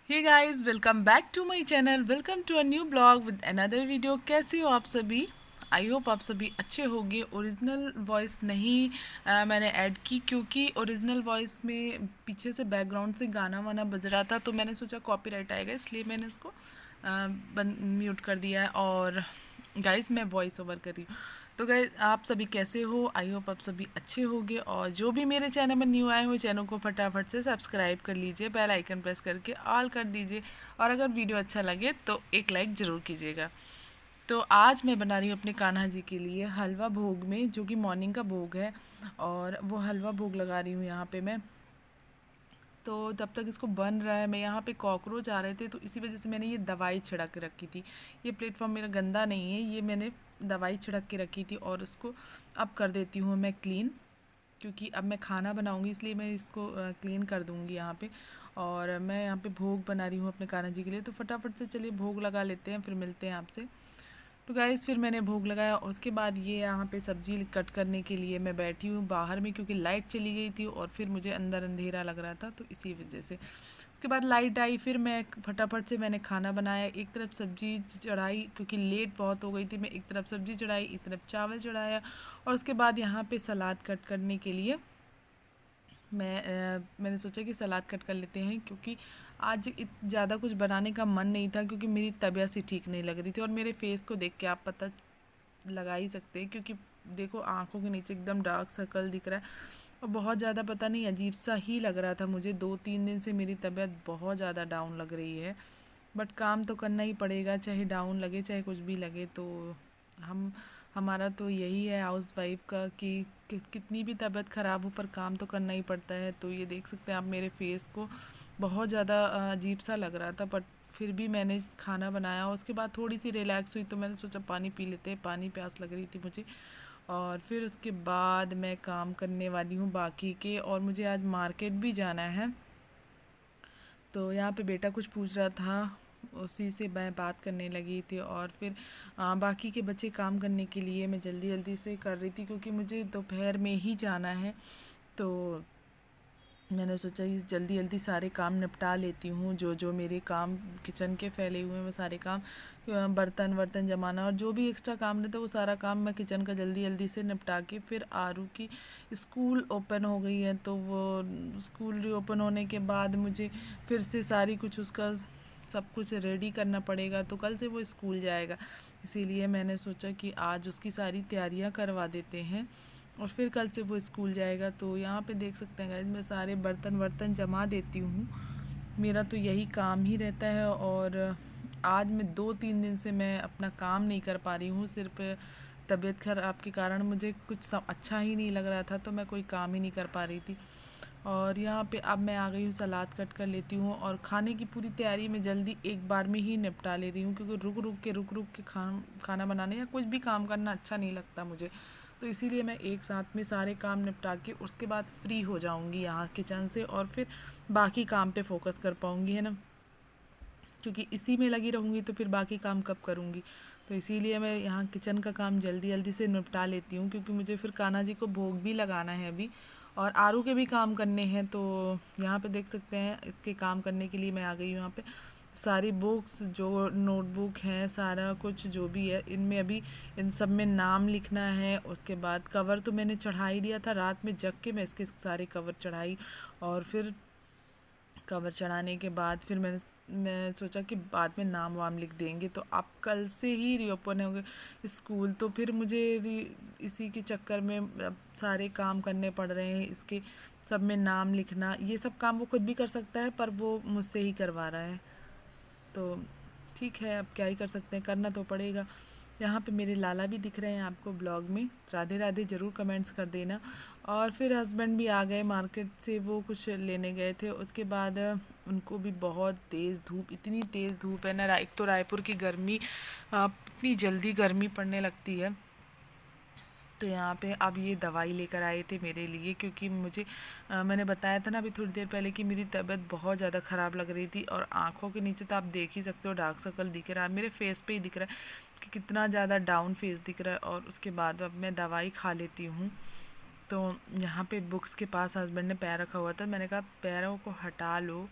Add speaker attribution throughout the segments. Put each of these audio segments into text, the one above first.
Speaker 1: Hey guys, welcome back to my channel. Welcome to a new blog with another video. कैसे हो आप सभी? I hope आप सभी अच्छे होंगे। ओरिजिनल वॉइस नहीं मैंने ऐड की क्योंकि ओरिजिनल वॉइस में पीछे से बैकग्राउंड से गाना वाना बज रहा था, तो मैंने सोचा कॉपीराइट आएगा, इसलिए मैंने उसको म्यूट कर दिया है। और गाइस मैं वॉइस ओवर कर रही हूँ। तो गाइस आप सभी कैसे हो? आई होप आप सभी अच्छे होंगे। और जो भी मेरे चैनल में न्यू आए हो, चैनल को फटाफट से सब्सक्राइब कर लीजिए, बेल आइकन प्रेस करके ऑल कर दीजिए। और अगर वीडियो अच्छा लगे तो एक लाइक ज़रूर कीजिएगा। तो आज मैं बना रही हूँ अपने कान्हा जी के लिए हलवा भोग में, जो कि मॉर्निंग का भोग है। और वो हलवा भोग लगा रही हूँ यहाँ पे मैं। तो तब तक इसको बन रहा है। मैं यहाँ पे कॉकरोच आ रहे थे, तो इसी वजह से मैंने ये दवाई छिड़क के रखी थी। ये प्लेटफॉर्म मेरा गंदा नहीं है, ये मैंने दवाई छिड़क के रखी थी। और उसको अब कर देती हूँ मैं क्लीन, क्योंकि अब मैं खाना बनाऊँगी, इसलिए मैं इसको क्लीन कर दूँगी यहाँ पे। और मैं यहाँ पे भोग बना रही हूँ अपने कान्हा जी के लिए। तो फटाफट से चलिए भोग लगा लेते हैं, फिर मिलते हैं आपसे। तो गाइस फिर मैंने भोग लगाया और उसके बाद ये यहाँ पे सब्ज़ी कट करने के लिए मैं बैठी हूँ बाहर में, क्योंकि लाइट चली गई थी और फिर मुझे अंदर अंधेरा लग रहा था, तो इसी वजह से। उसके बाद लाइट आई, फिर मैं फटाफट से मैंने खाना बनाया। एक तरफ सब्ज़ी चढ़ाई, क्योंकि लेट बहुत हो गई थी। मैं एक तरफ सब्ज़ी चढ़ाई, एक तरफ चावल चढ़ाया। और उसके बाद यहाँ पे सलाद कट करने के लिए मैंने सोचा कि सलाद कट कर लेते हैं, क्योंकि आज ज़्यादा कुछ बनाने का मन नहीं था, क्योंकि मेरी तबीयत सी ठीक नहीं लग रही थी। और मेरे फेस को देख के आप पता लगा ही सकते हैं, क्योंकि देखो आंखों के नीचे एकदम डार्क सर्कल दिख रहा है। और बहुत ज़्यादा पता नहीं अजीब सा ही लग रहा था मुझे। 2-3 दिन से मेरी तबीयत बहुत ज़्यादा डाउन लग रही है। बट काम तो करना ही पड़ेगा, चाहे डाउन लगे चाहे कुछ भी लगे। तो हम हमारा तो यही है हाउस वाइफ का कि कितनी भी तबीयत ख़राब हो पर काम तो करना ही पड़ता है। तो ये देख सकते हैं आप मेरे फेस को, बहुत ज़्यादा अजीब सा लग रहा था। बट फिर भी मैंने खाना बनाया। उसके बाद थोड़ी सी रिलैक्स हुई, तो मैंने सोचा पानी पी लेते हैं, पानी प्यास लग रही थी मुझे। और फिर उसके बाद मैं काम करने वाली हूँ बाकी के। और मुझे आज मार्केट भी जाना है। तो यहाँ पे बेटा कुछ पूछ रहा था, उसी से मैं बात करने लगी थी। और फिर बाकी के बच्चे काम करने के लिए मैं जल्दी जल्दी से कर रही थी, क्योंकि मुझे दोपहर में ही जाना है। तो मैंने सोचा ये जल्दी जल्दी सारे काम निपटा लेती हूँ। जो जो मेरे काम किचन के फैले हुए हैं वो सारे काम, बर्तन वर्तन जमाना और जो भी एक्स्ट्रा काम रहता है वो सारा काम मैं किचन का जल्दी जल्दी से निपटा के। फिर आरू की स्कूल ओपन हो गई है, तो वो स्कूल रीओपन होने के बाद मुझे फिर से सारी कुछ उसका सब कुछ रेडी करना पड़ेगा। तो कल से वो स्कूल जाएगा, इसीलिए मैंने सोचा कि आज उसकी सारी तैयारियां करवा देते हैं और फिर कल से वो स्कूल जाएगा। तो यहाँ पे देख सकते हैं गाइस, मैं सारे बर्तन वर्तन जमा देती हूँ। मेरा तो यही काम ही रहता है। और आज मैं 2-3 दिन से मैं अपना काम नहीं कर पा रही हूँ, सिर्फ तबीयत खराब के कारण मुझे कुछ अच्छा ही नहीं लग रहा था, तो मैं कोई काम ही नहीं कर पा रही थी। और यहाँ पे अब मैं आ गई हूँ, सलाद कट कर लेती हूँ और खाने की पूरी तैयारी मैं जल्दी एक बार में ही निपटा ले रही हूँ, क्योंकि रुक रुक के खाना बनाने या कुछ भी काम करना अच्छा नहीं लगता मुझे। तो इसीलिए मैं एक साथ में सारे काम निपटा के उसके बाद फ्री हो जाऊँगी यहाँ किचन से, और फिर बाकी काम पे फोकस कर पाऊँगी, है ना। क्योंकि इसी में लगी रहूँगी तो फिर बाकी काम कब करूँगी। तो इसीलिए मैं यहाँ किचन का काम जल्दी जल्दी से निपटा लेती हूँ, क्योंकि मुझे फिर कान्हा जी को भोग भी लगाना है अभी, और आरू के भी काम करने हैं। तो यहाँ पे देख सकते हैं इसके काम करने के लिए मैं आ गई हूँ यहाँ पे। सारी बुक्स जो नोटबुक हैं, सारा कुछ जो भी है, इनमें अभी इन सब में नाम लिखना है। उसके बाद कवर तो मैंने चढ़ा ही दिया था, रात में जग के मैं इसके सारे कवर चढ़ाई। और फिर कवर चढ़ाने के बाद फिर मैं सोचा कि बाद में नाम वाम लिख देंगे। तो अब कल से ही रीओपन होंगे स्कूल, तो फिर मुझे इसी के चक्कर में अब सारे काम करने पड़ रहे हैं। इसके सब में नाम लिखना, ये सब काम वो खुद भी कर सकता है, पर वो मुझसे ही करवा रहा है। तो ठीक है, अब क्या ही कर सकते हैं, करना तो पड़ेगा। यहाँ पे मेरे लाला भी दिख रहे हैं आपको ब्लॉग में। राधे राधे ज़रूर कमेंट्स कर देना। और फिर हस्बैंड भी आ गए मार्केट से, वो कुछ लेने गए थे। उसके बाद उनको भी बहुत तेज़ धूप, इतनी तेज़ धूप है ना। एक तो रायपुर की गर्मी, इतनी जल्दी गर्मी पड़ने लगती है। तो यहाँ पे अब ये दवाई लेकर आए थे मेरे लिए, क्योंकि मुझे मैंने बताया था ना अभी थोड़ी देर पहले कि मेरी तबीयत बहुत ज़्यादा ख़राब लग रही थी। और आँखों के नीचे तो आप देख ही सकते हो डार्क सर्कल दिख रहा है, मेरे फेस पे ही दिख रहा है कि कितना ज़्यादा डाउन फेस दिख रहा है। और उसके बाद अब मैं दवाई खा लेती हूँ। तो यहाँ पे बुक्स के पास हस्बैंड ने पैर रखा हुआ था, मैंने कहा पैरों को हटा लो,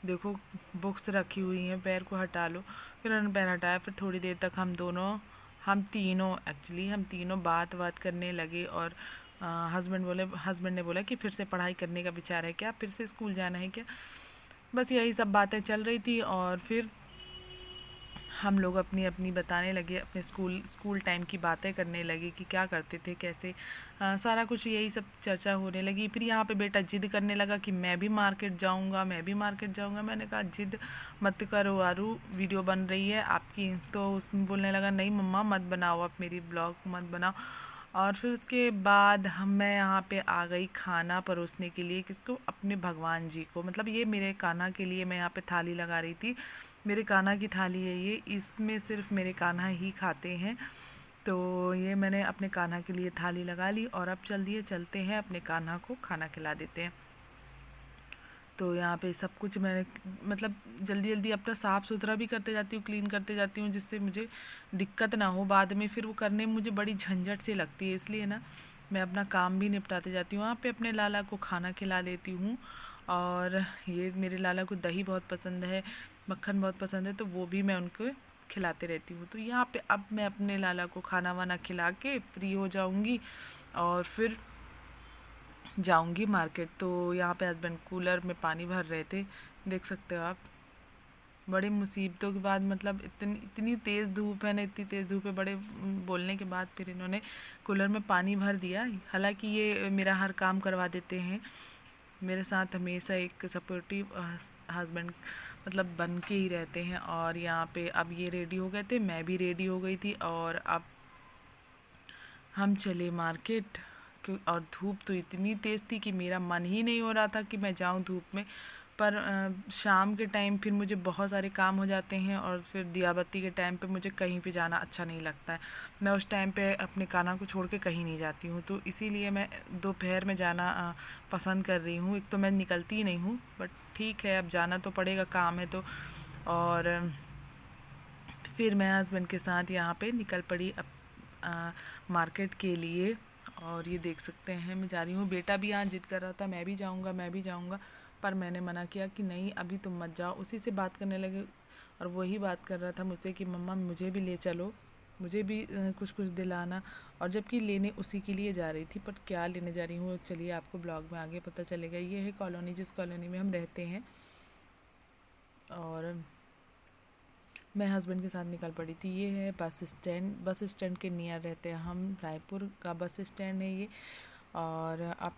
Speaker 1: देखो बुक्स रखी हुई हैं, पैर को हटा लो। फिर उन्होंने पैर हटाया, फिर थोड़ी देर तक हम तीनों बात करने लगे। और हस्बैंड ने बोला कि फिर से पढ़ाई करने का विचार है क्या, फिर से स्कूल जाना है क्या। बस यही सब बातें चल रही थी। और फिर हम लोग अपनी अपनी बताने लगे, अपने स्कूल टाइम की बातें करने लगे कि क्या करते थे, कैसे सारा कुछ यही सब चर्चा होने लगी। फिर यहाँ पे बेटा जिद करने लगा कि मैं भी मार्केट जाऊँगा, मैं भी मार्केट जाऊँगा। मैंने कहा जिद मत करो आरू, वीडियो बन रही है आपकी। तो उसने बोलने लगा नहीं मम्मा मत बनाओ, आप मेरी ब्लॉग मत बनाओ। और फिर उसके बाद मैं यहाँ पे आ गई खाना परोसने के लिए, किसको, अपने भगवान जी को। मतलब ये मेरे कान्हा के लिए मैं यहाँ पे थाली लगा रही थी। मेरे कान्हा की थाली है ये, इसमें सिर्फ मेरे कान्हा ही खाते हैं। तो ये मैंने अपने कान्हा के लिए थाली लगा ली। और अब चलते हैं अपने कान्हा को खाना खिला देते हैं। तो यहाँ पे सब कुछ मैंने मतलब जल्दी जल्दी अपना साफ़ सुथरा भी करते जाती हूँ, क्लीन करते जाती हूँ, जिससे मुझे दिक्कत ना हो बाद में। फिर वो करने में मुझे बड़ी झंझट सी लगती है, इसलिए ना मैं अपना काम भी निपटाते जाती हूँ। वहाँ पे अपने लाला को खाना खिला देती हूँ। और ये मेरे लाला को दही बहुत पसंद है, मक्खन बहुत पसंद है, तो वो भी मैं उनको खिलाते रहती हूँ। तो यहाँ पे अब मैं अपने लाला को खाना वाना खिला के फ्री हो जाऊँगी और फिर जाऊंगी मार्केट। तो यहाँ पे हस्बैंड कूलर में पानी भर रहे थे, देख सकते हो आप। बड़ी मुसीबतों के बाद, मतलब इतनी इतनी तेज़ धूप है ना, इतनी तेज़ धूप है, बड़े बोलने के बाद फिर इन्होंने कूलर में पानी भर दिया। हालांकि ये मेरा हर काम करवा देते हैं, मेरे साथ हमेशा एक सपोर्टिव हस्बैंड मतलब बन के ही रहते हैं। और यहाँ पे अब ये रेडी हो गए थे, मैं भी रेडी हो गई थी, और अब हम चले मार्केट। और धूप तो इतनी तेज़ थी कि मेरा मन ही नहीं हो रहा था कि मैं जाऊं धूप में। पर शाम के टाइम फिर मुझे बहुत सारे काम हो जाते हैं, और फिर दिया बत्ती के टाइम पे मुझे कहीं पे जाना अच्छा नहीं लगता है। मैं उस टाइम पे अपने कान्हा को छोड़ के कहीं नहीं जाती हूँ, तो इसीलिए मैं दोपहर में जाना पसंद कर रही हूँ। एक तो मैं निकलती ही नहीं हूँ, बट ठीक है अब जाना तो पड़ेगा, काम है तो। और फिर मैं हस्बैंड के साथ यहाँ पे निकल पड़ी मार्केट के लिए। और ये देख सकते हैं मैं जा रही हूँ। बेटा भी यहाँ जिद कर रहा था मैं भी जाऊँगा, मैं भी जाऊँगा, पर मैंने मना किया कि नहीं अभी तुम मत जाओ। उसी से बात करने लगे, और वही बात कर रहा था मुझसे कि मम्मा मुझे भी ले चलो, मुझे भी कुछ कुछ दिलाना। और जबकि लेने उसी के लिए जा रही थी, पर क्या लेने जा रही हूँ चलिए आपको ब्लॉग में आगे पता चलेगा। ये है कॉलोनी, जिस कॉलोनी में हम रहते हैं। और मैं हस्बैंड के साथ निकल पड़ी थी। ये है बस स्टैंड, बस स्टैंड के नियर रहते हैं हम, रायपुर का बस स्टैंड है ये। और अब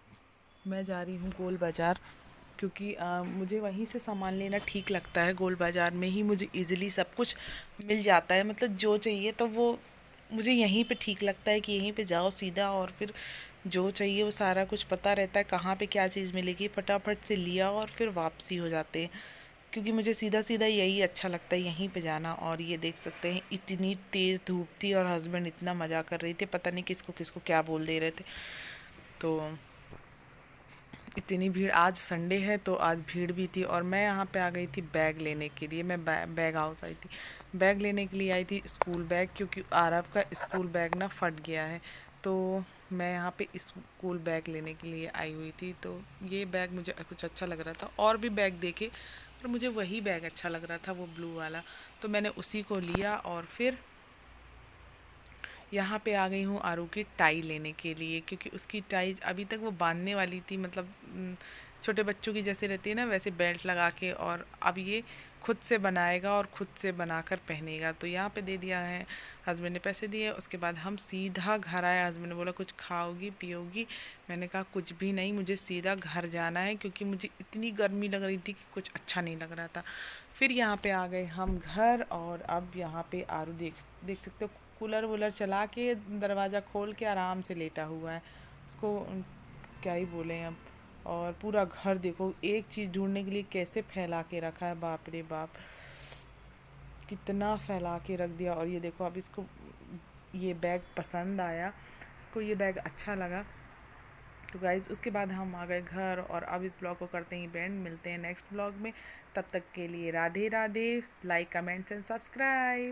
Speaker 1: मैं जा रही हूँ गोल बाज़ार, क्योंकि मुझे वहीं से सामान लेना ठीक लगता है। गोल बाज़ार में ही मुझे इजीली सब कुछ मिल जाता है, मतलब जो चाहिए तो वो मुझे यहीं पे ठीक लगता है कि यहीं पे जाओ सीधा, और फिर जो चाहिए वो सारा कुछ पता रहता है, कहाँ पे क्या चीज़ मिलेगी, फटाफट से लिया और फिर वापसी हो जाते हैं। क्योंकि मुझे सीधा सीधा यही अच्छा लगता है, यहीं पे जाना। और ये देख सकते हैं इतनी तेज़ धूप थी, और हस्बैंड इतना मज़ा कर रही थी, पता नहीं किसको किसको क्या बोल दे रहे थे। तो इतनी भीड़, आज संडे है तो आज भीड़ भी थी। और मैं यहाँ पे आ गई थी बैग लेने के लिए। मैं बैग हाउस आई थी, बैग लेने के लिए आई थी, स्कूल बैग, क्योंकि आरव का स्कूल बैग ना फट गया है। तो मैं यहाँ पे स्कूल बैग लेने के लिए आई हुई थी। तो ये बैग मुझे कुछ अच्छा लग रहा था, और भी बैग देखे पर मुझे वही बैग अच्छा लग रहा था, वो ब्लू वाला। तो मैंने उसी को लिया। और फिर यहाँ पे आ गई हूँ आरू की टाई लेने के लिए, क्योंकि उसकी टाई अभी तक वो बांधने वाली थी, मतलब छोटे बच्चों की जैसे रहती है ना वैसे बेल्ट लगा के, और अब ये खुद से बनाएगा और खुद से बनाकर पहनेगा। तो यहाँ पे दे दिया है, हस्बैंड ने पैसे दिए। उसके बाद हम सीधा घर आए। हस्बैंड ने बोला कुछ खाओगी पियोगी, मैंने कहा कुछ भी नहीं, मुझे सीधा घर जाना है, क्योंकि मुझे इतनी गर्मी लग रही थी कि कुछ अच्छा नहीं लग रहा था। फिर यहाँ पे आ गए हम घर, और अब यहाँ पे आरू देख देख सकते हो कूलर वूलर चला के दरवाज़ा खोल के आराम से लेटा हुआ है। उसको क्या ही बोले अब। और पूरा घर देखो, एक चीज़ ढूंढने के लिए कैसे फैला के रखा है, बाप रे बाप कितना फैला के रख दिया। और ये देखो अब इसको ये बैग पसंद आया, इसको ये बैग अच्छा लगा। तो गाइज़ उसके बाद हम आ गए घर, और अब इस ब्लॉग को करते ही बैंड। मिलते हैं नेक्स्ट ब्लॉग में, तब तक के लिए Radhe Radhe. Like comments and subscribe.